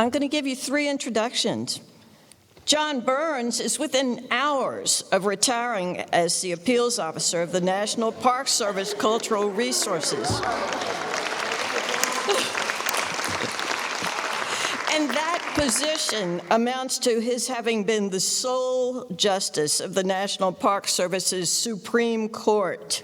I'm going to give you 3 introductions. John Burns is within hours of retiring as the appeals officer of the National Park Service Cultural Resources. And that position amounts to his having been the sole justice of the National Park Service's Supreme Court.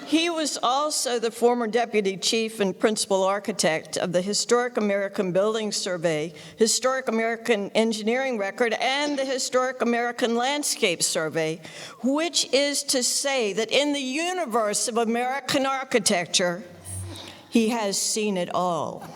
He was also the former deputy chief and principal architect of the Historic American Building Survey, Historic American Engineering Record, and the Historic American Landscape Survey, which is to say that in the universe of American architecture, he has seen it all.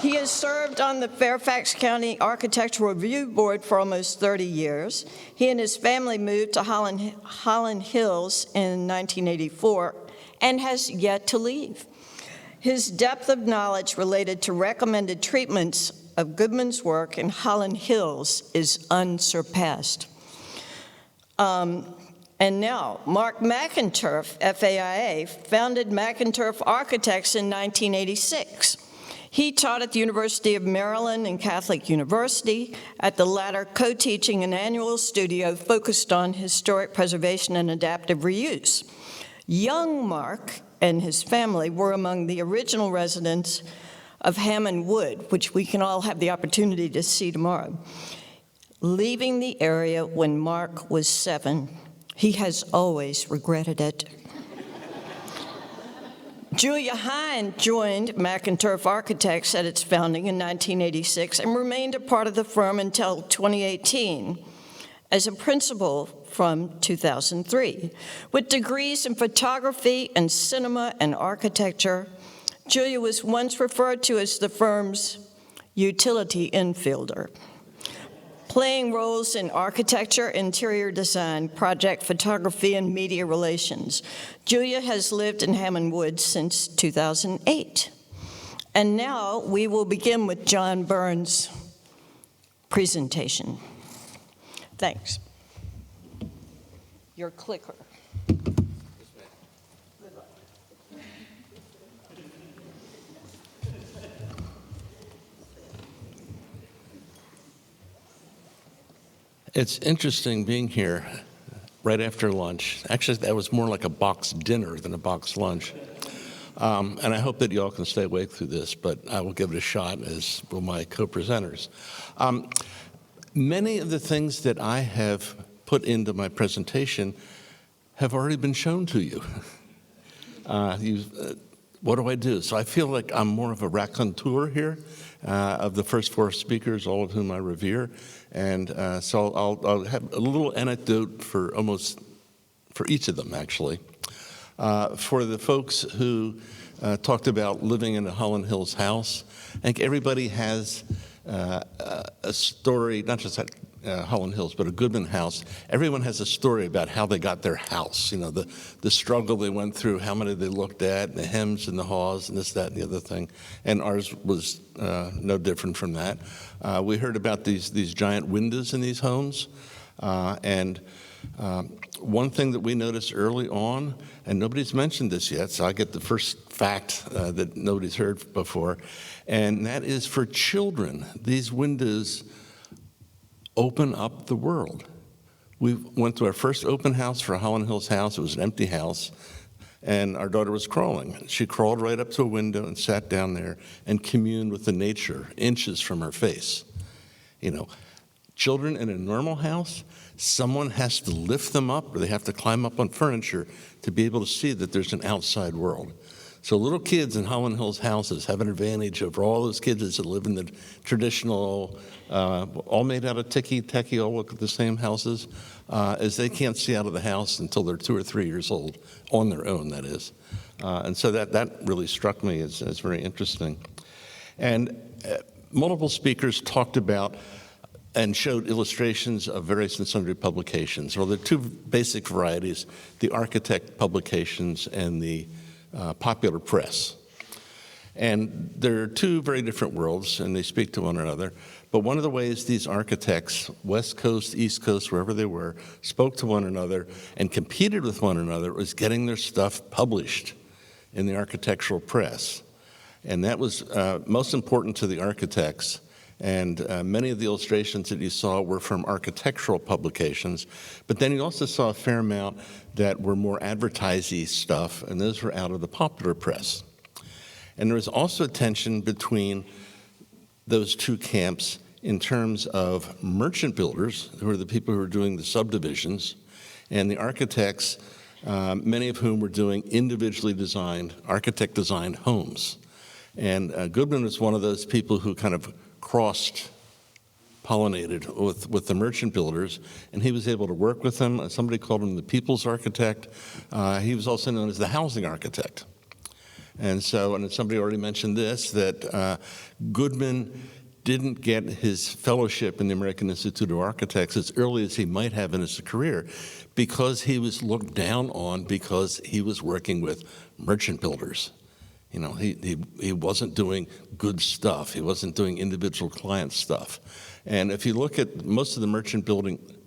He has served on the Fairfax County Architectural Review Board for almost 30 years. He and his family moved to Hollin Hills in 1984 and has yet to leave. His depth of knowledge related to recommended treatments of Goodman's work in Hollin Hills is unsurpassed. And now, Mark McInturff, FAIA, founded McInturff Architects in 1986. He taught at the University of Maryland and Catholic University, at the latter co-teaching an annual studio focused on historic preservation and adaptive reuse. Young Mark and his family were among the original residents of Hammond Wood, which we can all have the opportunity to see tomorrow. Leaving the area when Mark was 7, he has always regretted it. Julia Heine joined McInturff Architects at its founding in 1986 and remained a part of the firm until 2018 as a principal from 2003. With degrees in photography and cinema and architecture, Julia was once referred to as the firm's utility infielder, playing roles in architecture, interior design, project photography, and media relations. Julia has lived in Hammond Woods since 2008. And now we will begin with John Burns' presentation. Thanks. Your clicker. It's interesting being here right after lunch. Actually, that was more like a box dinner than a box lunch. And I hope that you all can stay awake through this, but I will give it a shot, as will my co-presenters. Many of the things that I have put into my presentation have already been shown to you. What do I do? So I feel like I'm more of a raconteur here of the first 4 speakers, all of whom I revere. And so I'll have a little anecdote for each of them, actually. For the folks who talked about living in a Hollin Hills house, I think everybody has a story, not just at Hollin Hills, but a Goodman house. Everyone has a story about how they got their house, you know, the struggle they went through, how many they looked at, and the hems and the haws, and this, that, and the other thing. And ours was no different from that. We heard about these giant windows in these homes. And one thing that we noticed early on, and nobody's mentioned this yet, so I get the first fact that nobody's heard before, and that is for children, these windows open up the world. We went to our first open house for a Hollin Hills house. It was an empty house, and our daughter was crawling. She crawled right up to a window and sat down there and communed with the nature, inches from her face. You know, children in a normal house, someone has to lift them up, or they have to climb up on furniture to be able to see that there's an outside world. So little kids in Hollin Hills houses have an advantage over all those kids that live in the traditional, all made out of techie, all look at the same houses, as they can't see out of the house until they're 2 or 3 years old, on their own, that is. And so that really struck me as very interesting. And multiple speakers talked about and showed illustrations of various and sundry publications. Well, there are 2 basic varieties, the architect publications and the popular press. And there are 2 very different worlds, and they speak to one another. But one of the ways these architects, West Coast, East Coast, wherever they were, spoke to one another and competed with one another was getting their stuff published in the architectural press. And that was most important to the architects. And many of the illustrations that you saw were from architectural publications. But then you also saw a fair amount that were more advertising stuff, and those were out of the popular press. And there was also a tension between those two camps in terms of merchant builders, who are the people who are doing the subdivisions, and the architects, many of whom were doing individually designed, architect-designed homes. And Goodman was one of those people who kind of cross-pollinated with the merchant builders, and he was able to work with them. Somebody called him the people's architect. He was also known as the housing architect. And so, and somebody already mentioned this, that Goodman didn't get his fellowship in the American Institute of Architects as early as he might have in his career, because he was looked down on because he was working with merchant builders. You know, he wasn't doing good stuff. He wasn't doing individual client stuff. And if you look at most of the merchant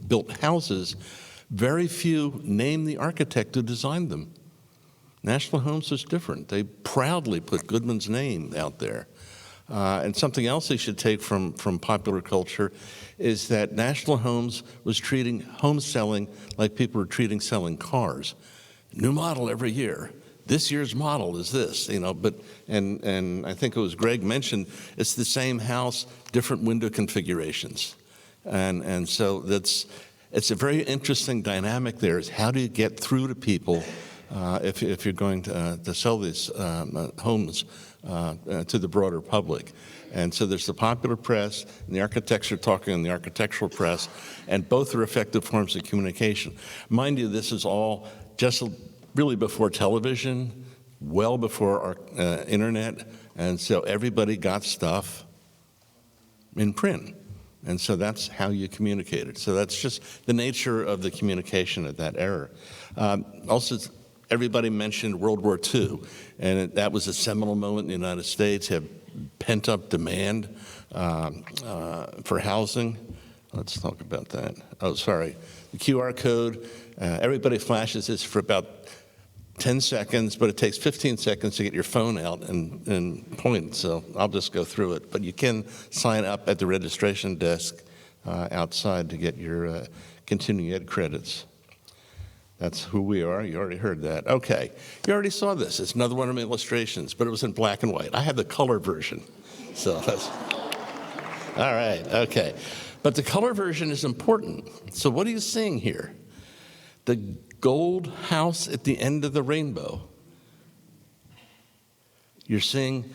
built houses, very few name the architect who designed them. National Homes was different. They proudly put Goodman's name out there. And something else they should take from popular culture is that National Homes was treating home selling like people were treating selling cars. New model every year. This year's model is this, you know, but, and I think it was Greg mentioned, it's the same house, different window configurations. And so it's a very interesting dynamic there, is how do you get through to people if you're going to sell these homes to the broader public. And so there's the popular press, and the architects are talking in the architectural press, and both are effective forms of communication. Mind you, this is all just really before television, well before our internet, and so everybody got stuff in print. And so that's how you communicated. So that's just the nature of the communication at that era. Also, everybody mentioned World War II, and that was a seminal moment in the United States, had pent-up demand for housing. Let's talk about that. Oh, sorry. The QR code, everybody flashes this for about 10 seconds, but it takes 15 seconds to get your phone out and point, so I'll just go through it. But you can sign up at the registration desk outside to get your continuing ed credits. That's who we are. You already heard that. Okay. You already saw this. It's another one of my illustrations, but it was in black and white. I have the color version. So that's all right. Okay. But the color version is important. So what are you seeing here? The gold house at the end of the rainbow. You're seeing,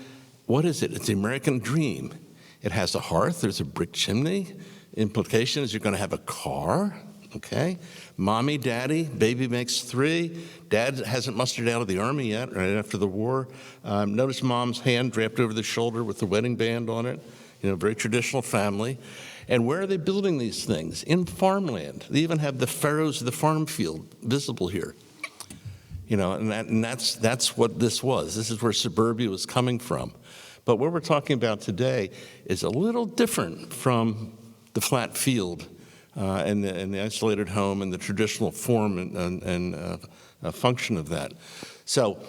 what is it? It's the American dream. It has a hearth. There's a brick chimney. Implication is you're going to have a car. Okay, mommy, daddy, baby makes 3. Dad hasn't mustered out of the army yet, right after the war. Notice mom's hand draped over the shoulder with the wedding band on it. You know, very traditional family. And where are they building these things? In farmland. They even have the furrows of the farm field visible here. You know, and that's what this was. This is where suburbia was coming from. But what we're talking about today is a little different from the flat field and the isolated home and the traditional form and function of that. So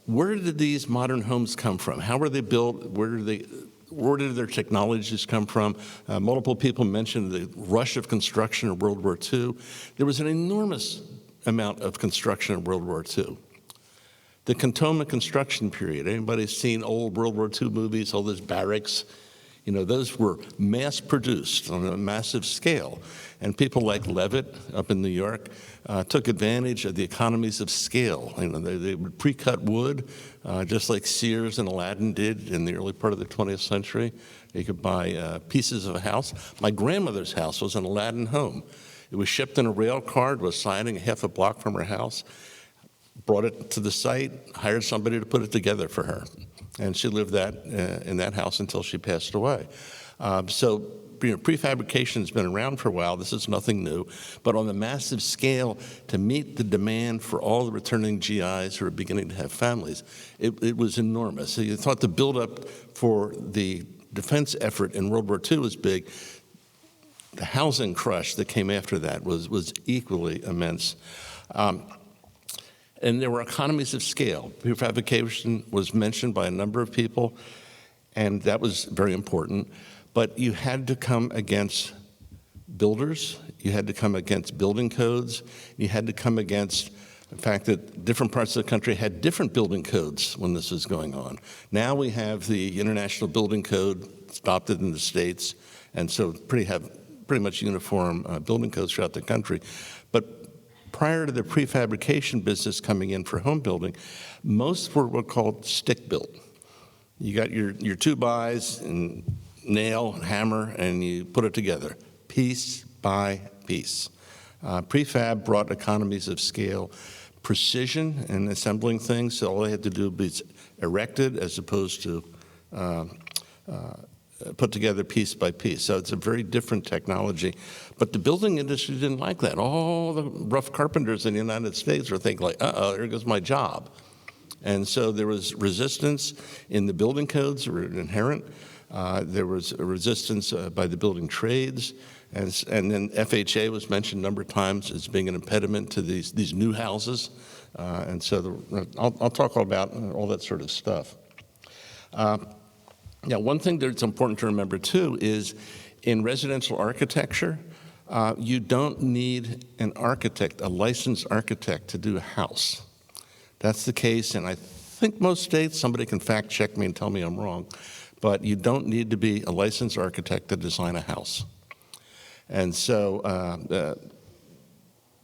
where did these modern homes come from? How were they built? Where did their technologies come from? Multiple people mentioned the rush of construction in World War II. There was an enormous amount of construction in World War II. The Cantonment construction period, anybody seen old World War II movies, all those barracks? You know, those were mass-produced on a massive scale. And people like Levitt up in New York took advantage of the economies of scale. You know, they would pre-cut wood, just like Sears and Aladdin did in the early part of the 20th century. You could buy pieces of a house. My grandmother's house was an Aladdin home. It was shipped in a rail car, was siding a half a block from her house, brought it to the site, hired somebody to put it together for her. And she lived in that house until she passed away. So prefabrication has been around for a while. This is nothing new. But on the massive scale, to meet the demand for all the returning GIs who are beginning to have families, it was enormous. So you thought the buildup for the defense effort in World War II was big. The housing crush that came after that was equally immense. And there were economies of scale. Prefabrication was mentioned by a number of people, and that was very important. But you had to come against builders, you had to come against building codes, you had to come against the fact that different parts of the country had different building codes when this was going on. Now we have the International Building Code adopted in the States, and so have pretty much uniform building codes throughout the country. But prior to the prefabrication business coming in for home building, most were what called stick-built. You got your 2-bys and nail and hammer, and you put it together, piece by piece. Prefab brought economies of scale, precision in assembling things, so all they had to do was erect it as opposed to put together piece by piece. So it's a very different technology. But the building industry didn't like that. All the rough carpenters in the United States were thinking like, uh-oh, there goes my job. And so there was resistance in the building codes that were inherent. There was a resistance by the building trades. And then FHA was mentioned a number of times as being an impediment to these new houses. And so I'll talk about all that sort of stuff. Now, one thing that's important to remember, too, is in residential architecture, you don't need an architect, a licensed architect, to do a house. That's the case, and I think most states, somebody can fact check me and tell me I'm wrong, but you don't need to be a licensed architect to design a house. And so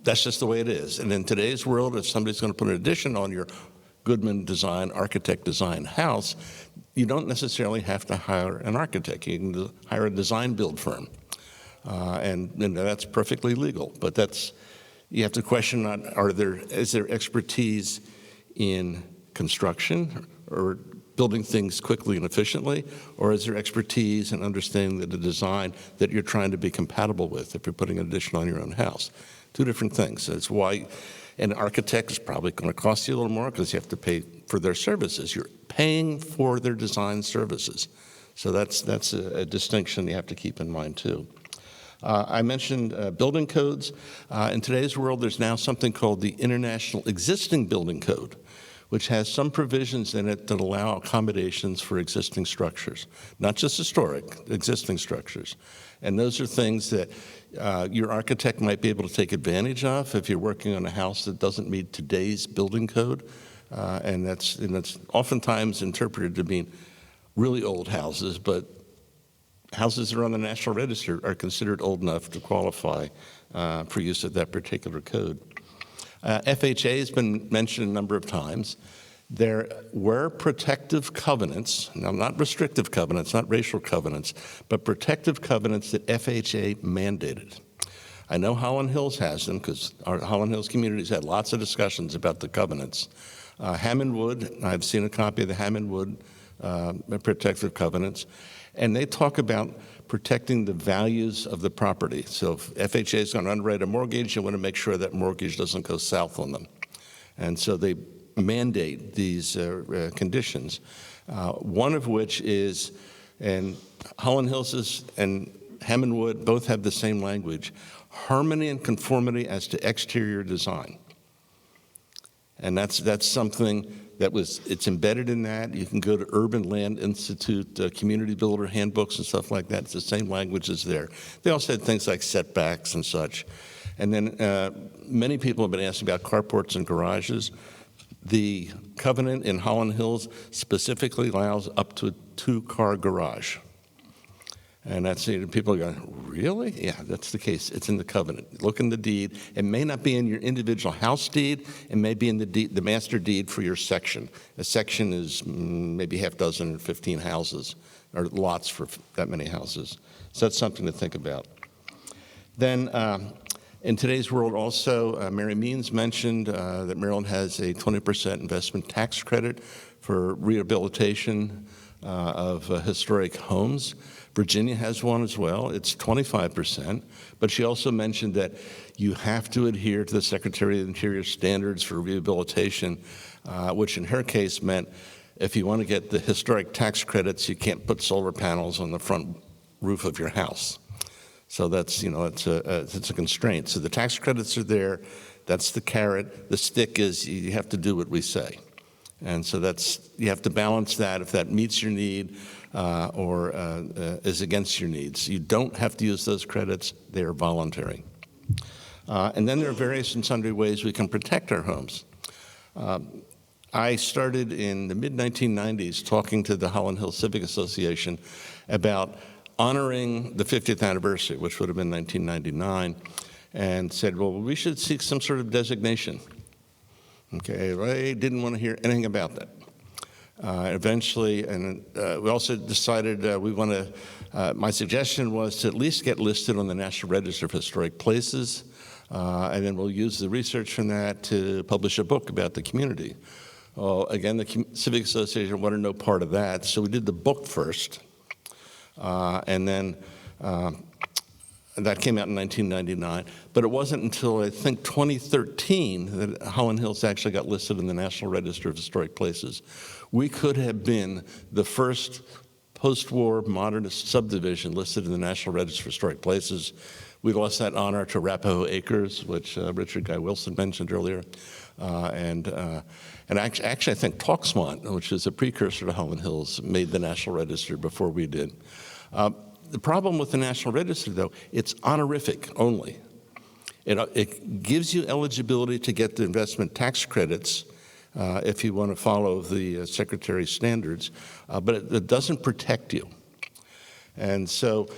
that's just the way it is. And in today's world, if somebody's going to put an addition on your Goodman-designed, architect-designed house, you don't necessarily have to hire an architect. You can hire a design build firm. And that's perfectly legal. But you have to question, is there expertise in construction or building things quickly and efficiently, or is there expertise in understanding the design that you're trying to be compatible with if you're putting an addition on your own house? Two different things. That's why an architect is probably going to cost you a little more because you have to pay for their services. You're paying for their design services. So that's a distinction you have to keep in mind, too. I mentioned building codes. In today's world, there's now something called the International Existing Building Code, which has some provisions in it that allow accommodations for existing structures, not just historic, existing structures. And those are things that your architect might be able to take advantage of if you're working on a house that doesn't meet today's building code. And that's oftentimes interpreted to mean really old houses, but houses that are on the National Register are considered old enough to qualify for use of that particular code. FHA has been mentioned a number of times. There were protective covenants, now not restrictive covenants, not racial covenants, but protective covenants that FHA mandated. I know Hollin Hills has them because our Hollin Hills community's had lots of discussions about the covenants. Hammond Wood, I've seen a copy of the Hammond Wood protective covenants, and they talk about protecting the values of the property. So if FHA is going to underwrite a mortgage, you want to make sure that mortgage doesn't go south on them. And so they mandate these conditions, one of which is, and Hollin Hills and Hammond Wood both have the same language, harmony and conformity as to exterior design. And that's something it's embedded in that. You can go to Urban Land Institute, community builder handbooks and stuff like that. It's the same language as there. They also had things like setbacks and such. And then many people have been asking about carports and garages. The covenant in Hollin Hills specifically allows up to a 2-car garage. And people are going, really? Yeah, that's the case. It's in the covenant. Look in the deed. It may not be in your individual house deed. It may be in the master deed for your section. A section is maybe half dozen or 15 houses, or lots for that many houses. So that's something to think about. Then in today's world also, Mary Means mentioned that Maryland has a 20% investment tax credit for rehabilitation of historic homes. Virginia has one as well. It's 25%. But she also mentioned that you have to adhere to the Secretary of the Interior standards for rehabilitation, which in her case meant if you want to get the historic tax credits, you can't put solar panels on the front roof of your house. So that's a constraint. So the tax credits are there. That's the carrot. The stick is you have to do what we say. And so you have to balance that if that meets your need or is against your needs. You don't have to use those credits. They are voluntary. And then there are various and sundry ways we can protect our homes. I started in the mid-1990s talking to the Hollin Hills Civic Association about honoring the 50th anniversary, which would have been 1999, and said, well, we should seek some sort of designation. Okay, I didn't want to hear anything about that. Eventually, and we also decided we want to, my suggestion was to at least get listed on the National Register of Historic Places, and then we'll use the research from that to publish a book about the community. Well, again, the Civic Association wanted no part of that, so we did the book first, and then that came out in 1999. But it wasn't until, I think, 2013 that Hollin Hills actually got listed in the National Register of Historic Places. We could have been the first post-war modernist subdivision listed in the National Register of Historic Places. We lost that honor to Arapahoe Acres, which Richard Guy Wilson mentioned earlier. And actually, I think Talksmont, which is a precursor to Hollin Hills, made the National Register before we did. The problem with the National Register, though, it's honorific only. It gives you eligibility to get the investment tax credits if you want to follow the Secretary's standards, but it doesn't protect you. And so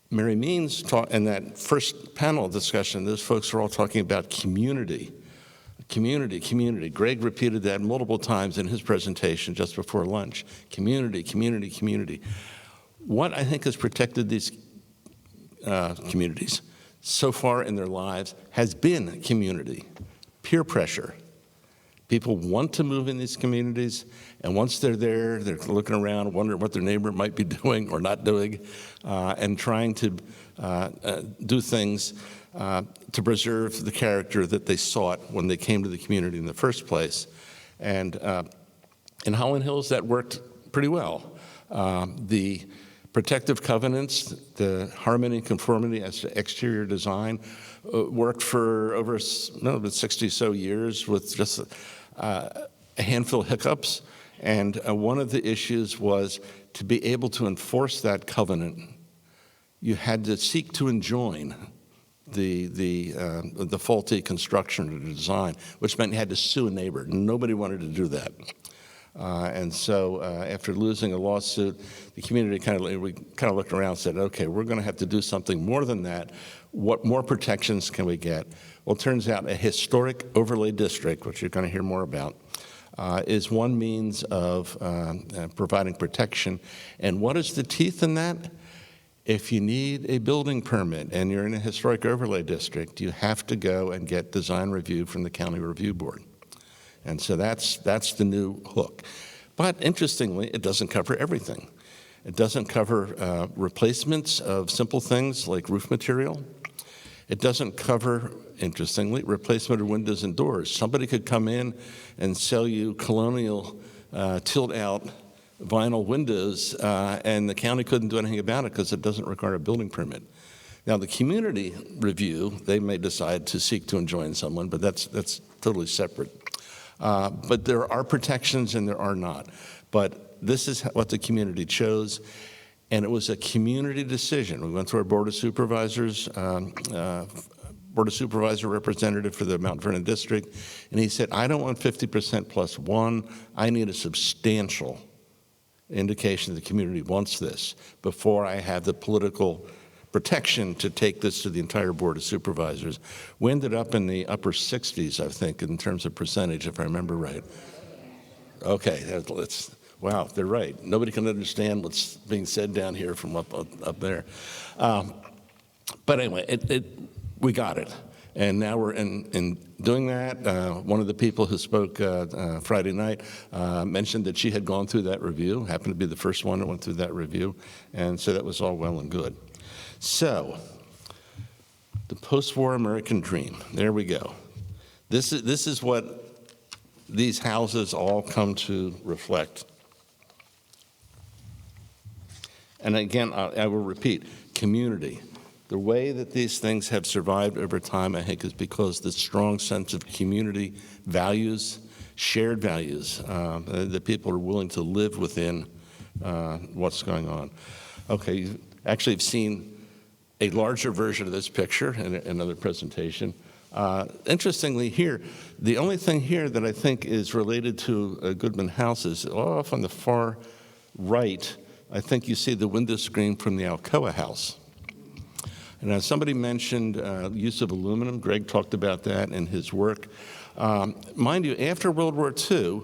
Mary Means taught in that first panel discussion, those folks are all talking about community. Community, community. Greg repeated that multiple times in his presentation just before lunch. Community, community, community. What I think has protected these communities so far in their lives has been community, peer pressure. People want to move in these communities, and once they're there, they're looking around, wondering what their neighbor might be doing or not doing, and trying to do things to preserve the character that they sought when they came to the community in the first place. And in Hollin Hills, that worked pretty well. The protective covenants, the harmony and conformity as to exterior design, worked for over 60 so years with just a handful of hiccups. And one of the issues was to be able to enforce that covenant, you had to seek to enjoin the faulty construction or design, which meant you had to sue a neighbor. Nobody wanted to do that. And so after losing a lawsuit, the community we kind of looked around and said, okay, we're going to have to do something more than that. What more protections can we get? Well, it turns out a historic overlay district, which you're going to hear more about, is one means of providing protection. And what is the teeth in that? If you need a building permit and you're in a historic overlay district, you have to go and get design review from the County Review Board. And so that's the new hook. But interestingly, it doesn't cover everything. It doesn't cover replacements of simple things like roof material. It doesn't cover, interestingly, replacement of windows and doors. Somebody could come in and sell you colonial tilt-out vinyl windows, and the county couldn't do anything about it because it doesn't require a building permit. Now, the community review, they may decide to seek to enjoin someone, but that's totally separate. But there are protections and there are not. But this is what the community chose, and it was a community decision. We went to our Board of Supervisors, Board of Supervisor representative for the Mount Vernon District, and he said, I don't want 50% plus one. I need a substantial indication the community wants this before I have the political protection to take this to the entire Board of Supervisors. We ended up in the upper 60s, I think, in terms of percentage, if I remember right. Okay, wow, they're right. Nobody can understand what's being said down here from up there. But anyway, we got it. And now we're in doing that. One of the people who spoke Friday night mentioned that she had gone through that review, happened to be the first one that went through that review, and so that was all well and good. So, the post-war American dream, there we go. This is what these houses all come to reflect. And again, I will repeat, community, The way that these things have survived over time, I think, is because the strong sense of community values, shared values, that people are willing to live within what's going on. Okay, you actually have seen a larger version of this picture in another presentation. Interestingly here, the only thing here that I think is related to Goodman House is off on the far right, I think you see the window screen from the Alcoa house. And as somebody mentioned use of aluminum, Greg talked about that in his work. Mind you, after World War II,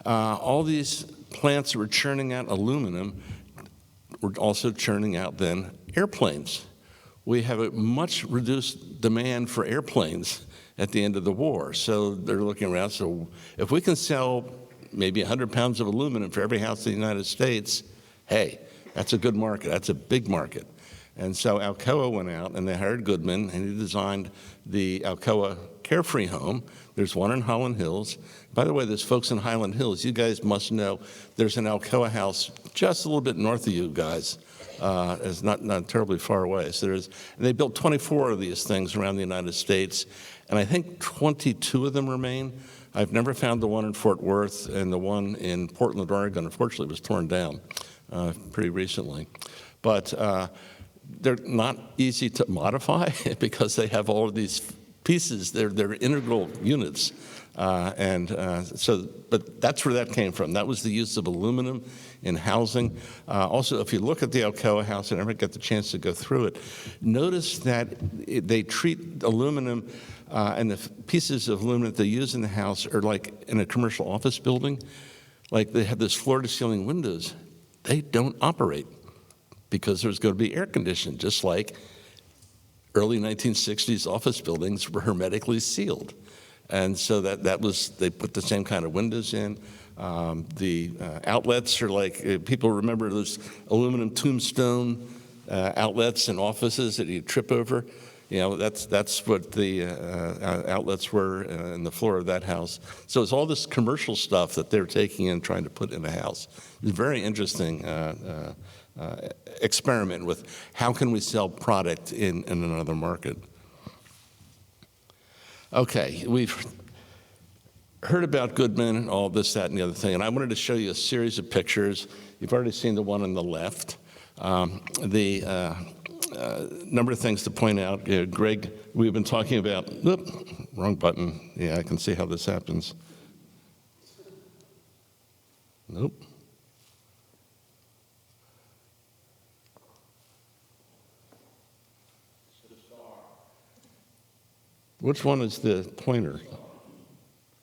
all these plants that were churning out aluminum were also churning out then airplanes. We have a much reduced demand for airplanes at the end of the war. So they're looking around, so if we can sell maybe 100 pounds of aluminum for every house in the United States, hey, that's a good market, that's a big market. And so Alcoa went out and they hired Goodman, and he designed the Alcoa Carefree Home. There's one in Hollin Hills. By the way, there's folks in Hollin Hills. You guys must know there's an Alcoa house just a little bit north of you guys. It's not terribly far away. So and they built 24 of these things around the United States, and I think 22 of them remain. I've never found the one in Fort Worth, and the one in Portland, Oregon, unfortunately, was torn down pretty recently. But they're not easy to modify because they have all of these pieces. They're integral units. But that's where that came from. That was the use of aluminum in housing. Also, if you look at the Alcoa house, I never get the chance to go through it, notice that they treat aluminum and the pieces of aluminum that they use in the house are like in a commercial office building. Like they have this floor-to-ceiling windows. They don't operate because there's going to be air conditioning, just like early 1960s office buildings were hermetically sealed. And so they put the same kind of windows in. The outlets are like, people remember those aluminum tombstone outlets in offices that you trip over. You know, that's what the outlets were in the floor of that house. So it's all this commercial stuff that they're taking and trying to put in a house. It's a very interesting experiment with how can we sell product in another market. Okay, we've heard about Goodman and all this, that, and the other thing, and I wanted to show you a series of pictures. You've already seen the one on the left. Number of things to point out. Greg, we've been talking about, wrong button. Yeah, I can see how this happens. Nope. Which one is the pointer?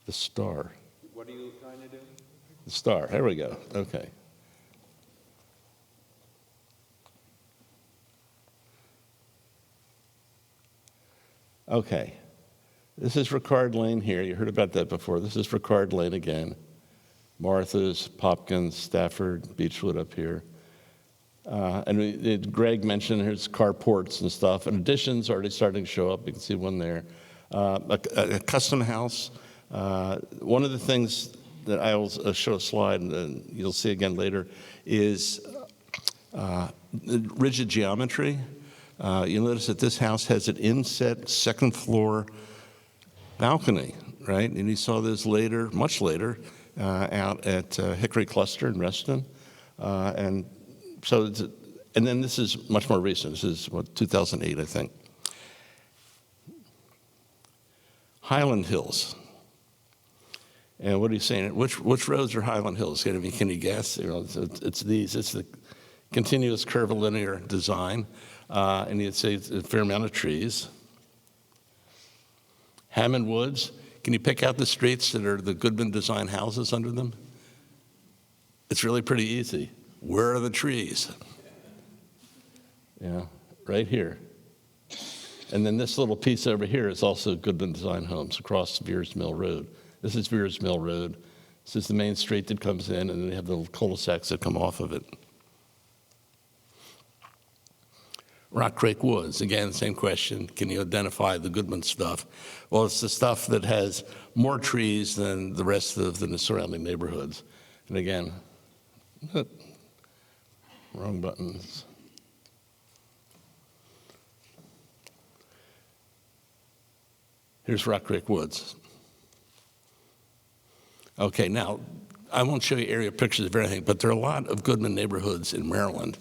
The star. What are you trying to do? The star. There we go. Okay. Okay. This is Ricard Lane here. You heard about that before. This is Ricard Lane again. Martha's, Popkins, Stafford, Beechwood up here. And Greg mentioned here's carports and stuff. And additions already starting to show up. You can see one there. A custom house. One of the things that I'll show a slide, and you'll see again later, is rigid geometry. You'll notice that this house has an inset second floor balcony, right? And you saw this later, much later, out at Hickory Cluster in Reston. And then this is much more recent. This is, 2008, I think. Hollin Hills. And what are you saying? Which roads are Hollin Hills? Can you guess? It's these. It's the continuous curvilinear design. And you'd say it's a fair amount of trees. Hammond Woods. Can you pick out the streets that are the Goodman-designed houses under them? It's really pretty easy. Where are the trees? Yeah, right here. And then this little piece over here is also Goodman-designed homes across Veers Mill Road. This is Veers Mill Road. This is the main street that comes in, and then they have the little cul-de-sacs that come off of it. Rock Creek Woods, again, same question. Can you identify the Goodman stuff? Well, it's the stuff that has more trees than the rest of the surrounding neighborhoods. And again, wrong buttons. Here's Rock Creek Woods. Okay, now, I won't show you area pictures of everything, but there are a lot of Goodman neighborhoods in Maryland.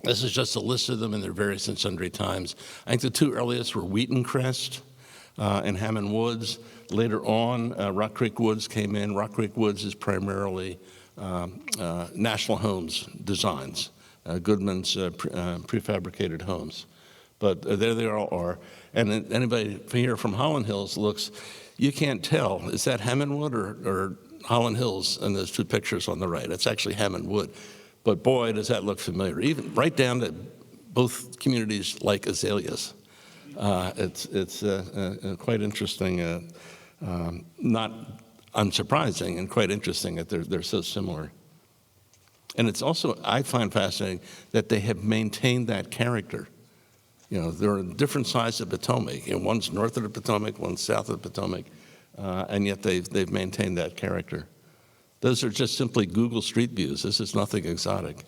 This is just a list of them in their various and sundry times. I think the two earliest were Wheaton Crest and Hammond Woods. Later on, Rock Creek Woods came in. Rock Creek Woods is primarily National Homes designs, Goodman's prefabricated homes. But there they all are. And anybody here from Hollin Hills looks, you can't tell, is that Hammond Wood or Hollin Hills in those two pictures on the right? It's actually Hammond Wood. But boy, does that look familiar, even right down to both communities like azaleas. It's quite interesting, not unsurprising, and quite interesting that they're so similar. And it's also, I find fascinating, that they have maintained that character. You know, there are different sides of Potomac. You know, one's north of the Potomac, one's south of the Potomac, and yet they've maintained that character. Those are just simply Google Street Views. This is nothing exotic.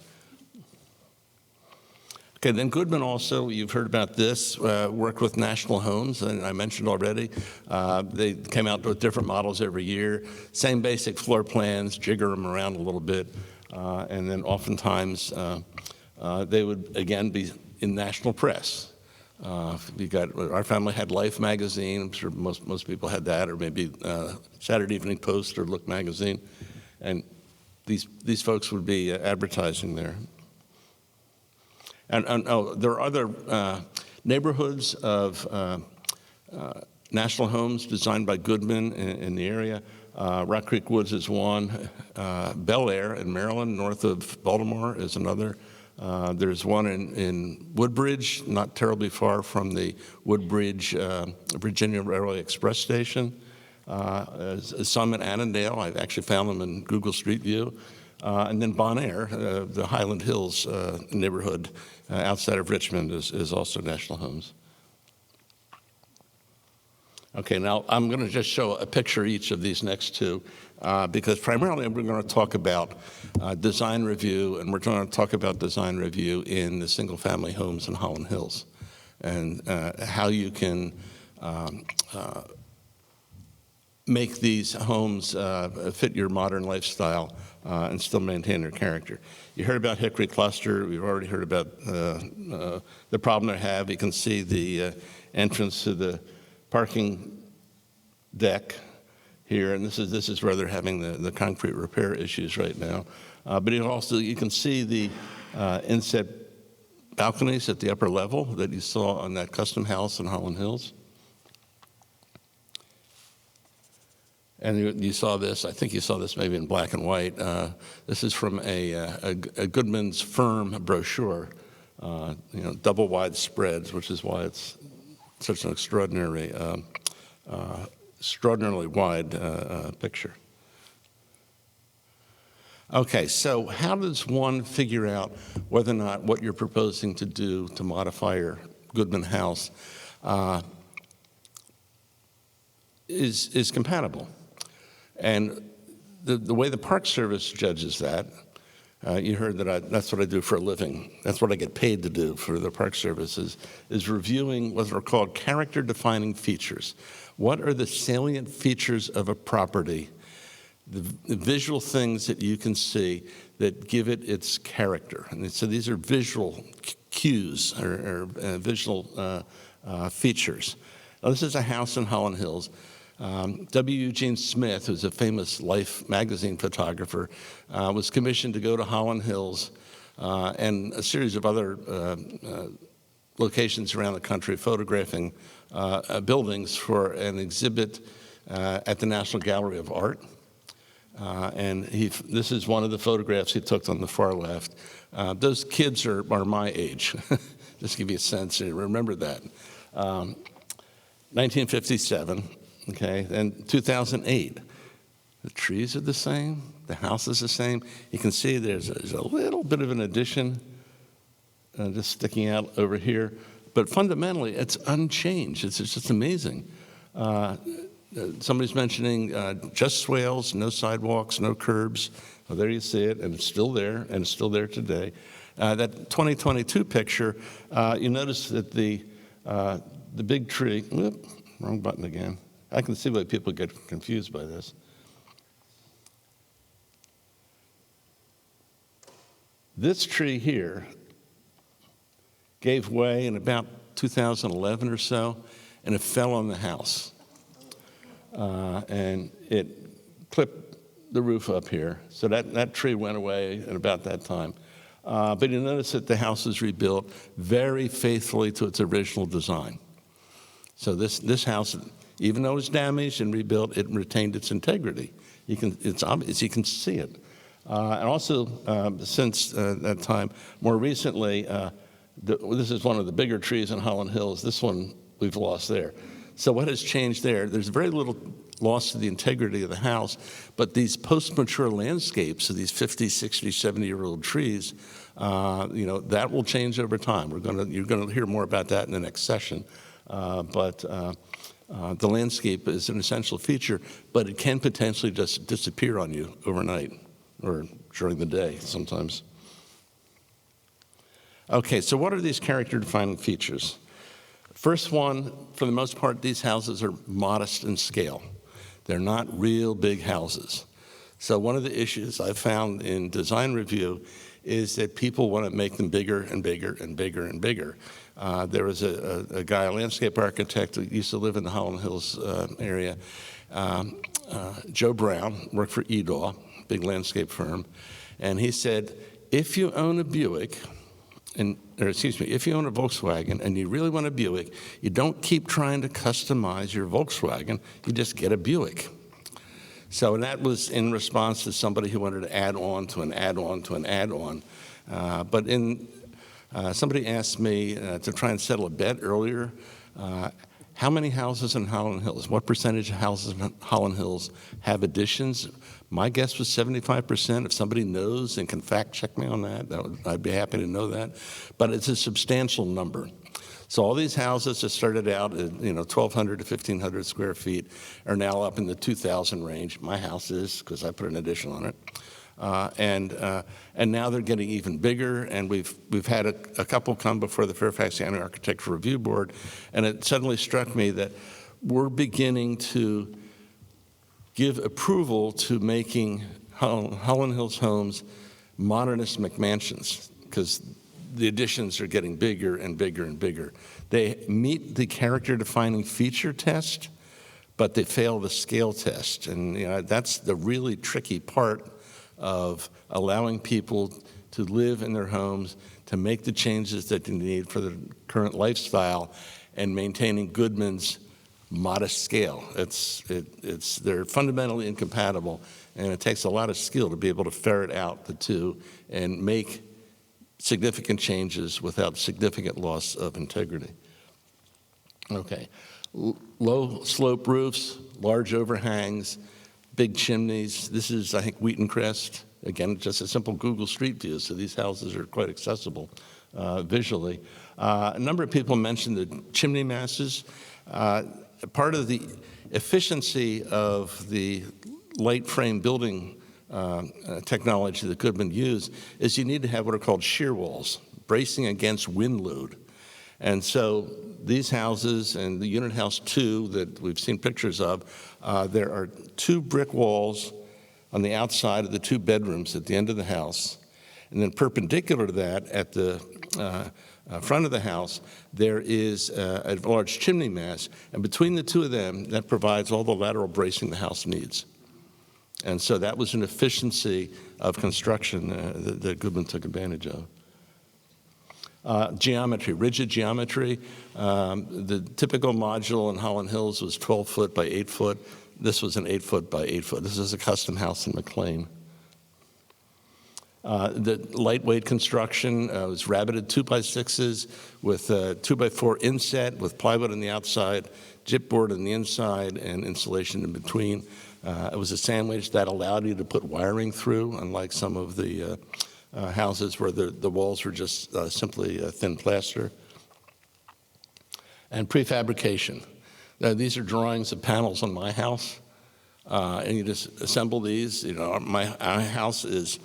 Okay, then Goodman also, you've heard about this, worked with National Homes, and I mentioned already. They came out with different models every year, same basic floor plans, jigger them around a little bit, and then oftentimes they would, again, be in national press. Our family had Life magazine. I'm sure most people had that, or maybe Saturday Evening Post or Look magazine. And these folks would be advertising there. And there are other neighborhoods of National Homes designed by Goodman in the area. Rock Creek Woods is one. Bel Air in Maryland, north of Baltimore, is another. There's one in Woodbridge, not terribly far from the Woodbridge Virginia Railway Express Station. Some in Annandale. I've actually found them in Google Street View. And then Bon Air, the Hollin Hills neighborhood outside of Richmond, is also National Homes. Okay, now I'm going to just show a picture of each of these next two, because primarily we're going to talk about design review, and we're going to talk about design review in the single-family homes in Hollin Hills, and how you can make these homes fit your modern lifestyle and still maintain their character. You heard about Hickory Cluster. We've already heard about the problem they have. You can see the entrance to the parking deck here, and this is where they're having the concrete repair issues right now. But you can see the inset balconies at the upper level that you saw on that custom house in Hollin Hills. And you saw this, I think you saw this maybe in black and white. This is from a Goodman's firm brochure, double wide spreads, which is why it's such an extraordinarily wide picture. Okay, so how does one figure out whether or not what you're proposing to do to modify your Goodman house is compatible? And the way the Park Service judges that, you heard that that's what I do for a living. That's what I get paid to do for the Park Service, is reviewing what are called character-defining features. What are the salient features of a property, the visual things that you can see that give it its character? And so these are visual cues or visual features. Now, this is a house in Hollin Hills. W. Eugene Smith, who's a famous Life magazine photographer, was commissioned to go to Hollin Hills and a series of other locations around the country photographing buildings for an exhibit at the National Gallery of Art. And this is one of the photographs he took on the far left. Those kids are my age, just to give you a sense. Remember that. 1957. Okay, and 2008, the trees are the same, the house is the same. You can see there's a little bit of an addition just sticking out over here, but fundamentally it's unchanged. It's just amazing. Somebody's mentioning just swales, no sidewalks, no curbs. Well, there you see it, and it's still there, and it's still there today. That 2022 picture, you notice that the the big tree, whoop, wrong button again. I can see why people get confused by this. This tree here gave way in about 2011 or so, and it fell on the house. And it clipped the roof up here. So that tree went away at about that time. But you notice that the house was rebuilt very faithfully to its original design. So this house, even though it was damaged and rebuilt, it retained its integrity. It's obvious, you can see it. And also, since that time, more recently, this is one of the bigger trees in Hollin Hills. This one we've lost there. So what has changed there? There's very little loss to the integrity of the house, but these post-mature landscapes of these 50, 60, 70-year-old trees, that will change over time. You're going to hear more about that in the next session. But the landscape is an essential feature, but it can potentially just disappear on you overnight or during the day sometimes. Okay, so what are these character-defining features? First one, for the most part, these houses are modest in scale. They're not real big houses. So one of the issues I've found in design review is that people want to make them bigger and bigger and bigger and bigger. There was a guy, a landscape architect, who used to live in the Hollin Hills area, Joe Brown, worked for EDAW, big landscape firm, and he said, if you own a Buick, if you own a Volkswagen and you really want a Buick, you don't keep trying to customize your Volkswagen, you just get a Buick. So, and that was in response to somebody who wanted to add on to an add-on to an add-on. But somebody asked me to try and settle a bet earlier, how many houses in Hollin Hills, what percentage of houses in Hollin Hills have additions? My guess was 75%. If somebody knows and can fact check me on that, I'd be happy to know that. But it's a substantial number. So all these houses that started out at 1,200 to 1,500 square feet are now up in the 2,000 range. My house is, because I put an addition on it. And now they're getting even bigger, and we've had a couple come before the Fairfax County Architectural Review Board, and it suddenly struck me that we're beginning to give approval to making Hollin Hills homes modernist McMansions, because the additions are getting bigger and bigger and bigger. They meet the character-defining feature test, but they fail the scale test, and that's the really tricky part of allowing people to live in their homes, to make the changes that they need for their current lifestyle, and maintaining Goodman's modest scale. They're fundamentally incompatible, and it takes a lot of skill to be able to ferret out the two and make significant changes without significant loss of integrity. Okay, low slope roofs, large overhangs, big chimneys. This is, I think, Wheaton Crest. Again, just a simple Google Street View, so these houses are quite accessible visually. A number of people mentioned the chimney masses. Part of the efficiency of the light frame building technology that Goodman used is you need to have what are called shear walls, bracing against wind load. And so these houses and the unit house 2 that we've seen pictures of, there are 2 brick walls on the outside of the 2 bedrooms at the end of the house. And then perpendicular to that, at the front of the house, there is a large chimney mass. And between the 2 of them, that provides all the lateral bracing the house needs. And so that was an efficiency of construction that Goodman took advantage of. Geometry, rigid geometry. The typical module in Hollin Hills was 12 foot by 8 foot. This was an 8 foot by 8 foot. This is a custom house in McLean. The lightweight construction was rabbeted 2x6s with 2x4 inset with plywood on the outside, gypboard on the inside, and insulation in between. It was a sandwich that allowed you to put wiring through, unlike some of the houses where the walls were just simply thin plaster. And prefabrication. Now, these are drawings of panels on my house, and you just assemble these. My house is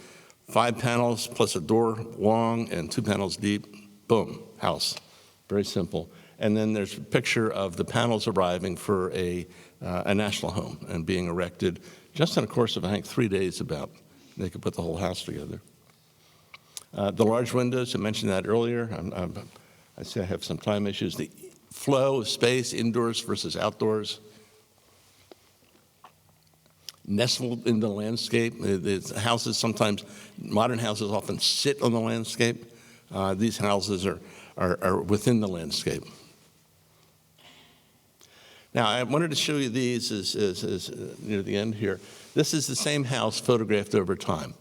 5 panels plus a door long and 2 panels deep. Boom, house. Very simple. And then there's a picture of the panels arriving for a national home and being erected just in a course of, I think, 3 days about. They could put the whole house together. The large windows, I mentioned that earlier. I say I have some time issues. The flow of space, indoors versus outdoors. Nestled in the landscape. The houses sometimes, modern houses often sit on the landscape. These houses are within the landscape. Now, I wanted to show you these as near the end here. This is the same house photographed over time.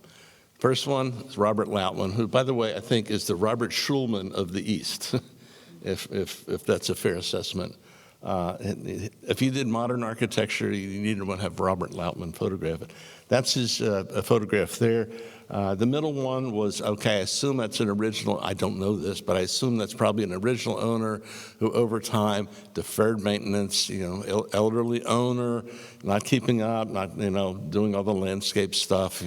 First one is Robert Lautman, who, by the way, I think is the Robert Schulman of the East, if that's a fair assessment. If you did modern architecture, you needed to have Robert Lautman photograph it. That's his a photograph there. The middle one was, okay, I assume that's an original. I don't know this, but I assume that's probably an original owner who over time deferred maintenance, elderly owner, not keeping up, not, doing all the landscape stuff.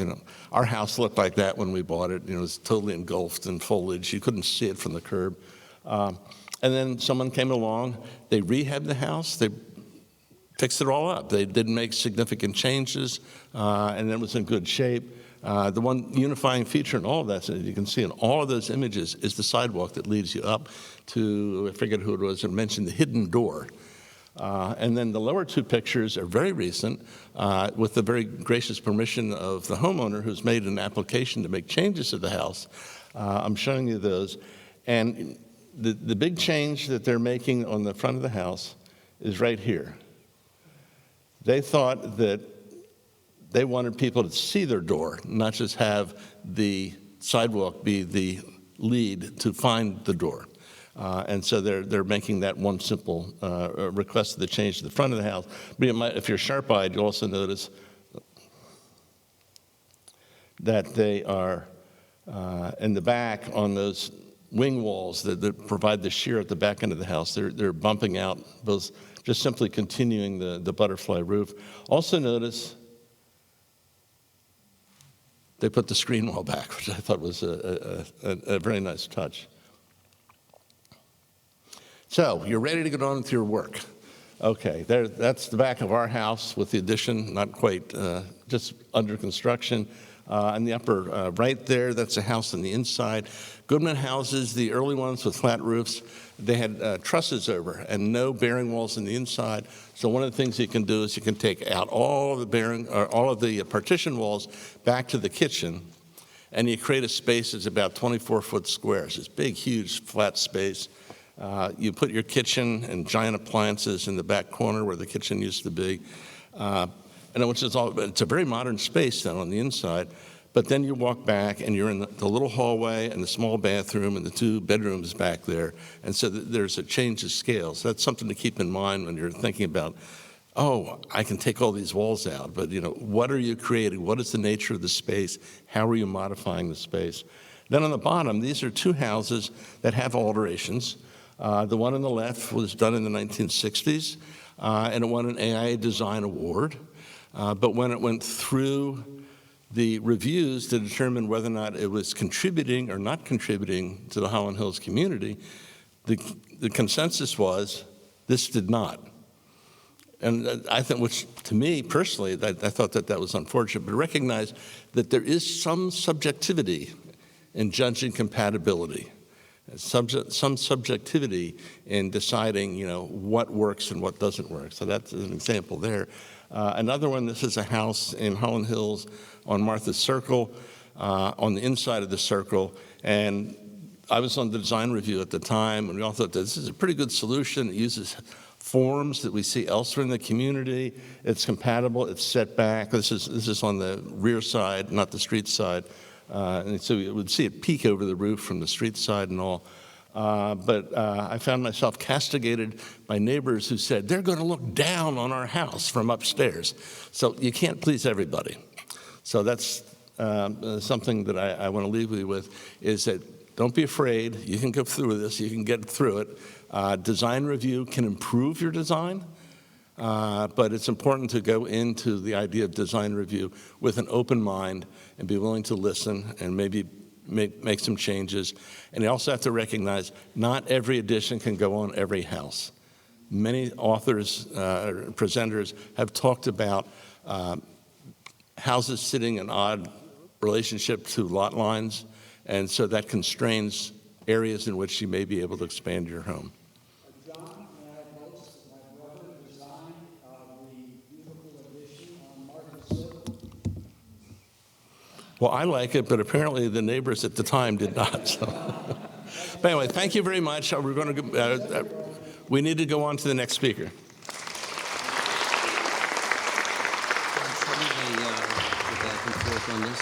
Our house looked like that when we bought it. It was totally engulfed in foliage. You couldn't see it from the curb. And then someone came along, they rehabbed the house, they fixed it all up. They didn't make significant changes, and it was in good shape. The one unifying feature in all of that, as you can see in all of those images, is the sidewalk that leads you up to, I forget who it was, I mentioned the hidden door. And then the lower two pictures are very recent, with the very gracious permission of the homeowner who's made an application to make changes to the house. I'm showing you those. And the big change that they're making on the front of the house is right here. They thought that they wanted people to see their door, not just have the sidewalk be the lead to find the door. And so they're making that one simple request of the change to the front of the house. But if you're sharp-eyed, you'll also notice that they are in the back on those wing walls that provide the shear at the back end of the house. They're bumping out those, just simply continuing the butterfly roof. Also notice they put the screen wall back, which I thought was a very nice touch. So you're ready to get on with your work. Okay, that's the back of our house with the addition, not quite, just under construction. In the upper right there, that's a house on the inside. Goodman houses, the early ones with flat roofs, they had trusses over and no bearing walls on the inside. So one of the things you can do is you can take out all of the partition walls back to the kitchen, and you create a space that's about 24-foot squares. It's big, huge, flat space. You put your kitchen and giant appliances in the back corner where the kitchen used to be. And it's a very modern space then on the inside, but then you walk back and you're in the little hallway and the small bathroom and the 2 bedrooms back there, and so there's a change of scale. So that's something to keep in mind when you're thinking about, oh, I can take all these walls out, but what are you creating? What is the nature of the space? How are you modifying the space? Then on the bottom, these are 2 houses that have alterations. The one on the left was done in the 1960s, and it won an AIA Design Award. But when it went through the reviews to determine whether or not it was contributing or not contributing to the Hollin Hills community, the consensus was this did not. And I think, which to me personally, I thought that was unfortunate, but recognize that there is some subjectivity in judging compatibility. Some subjectivity in deciding, what works and what doesn't work. So that's an example there. Another one, this is a house in Hollin Hills on Martha's Circle, on the inside of the circle. And I was on the design review at the time, and we all thought this is a pretty good solution. It uses forms that we see elsewhere in the community. It's compatible, it's set back. This is on the rear side, not the street side. And so you would see it peek over the roof from the street side and all. But I found myself castigated by neighbors who said, they're going to look down on our house from upstairs. So you can't please everybody. So that's something that I want to leave you with, is that don't be afraid. You can go through this. You can get through it. Design review can improve your design. But it's important to go into the idea of design review with an open mind and be willing to listen and maybe make some changes. And you also have to recognize not every addition can go on every house. Many authors, presenters have talked about houses sitting in odd relationship to lot lines, and so that constrains areas in which you may be able to expand your home. John, may I boast that my brother designed the beautiful addition on Market Circle? Well, I like it, but apparently the neighbors at the time did not. So. But anyway, thank you very much. We're going to we need to go on to the next speaker. Go back and forth on this.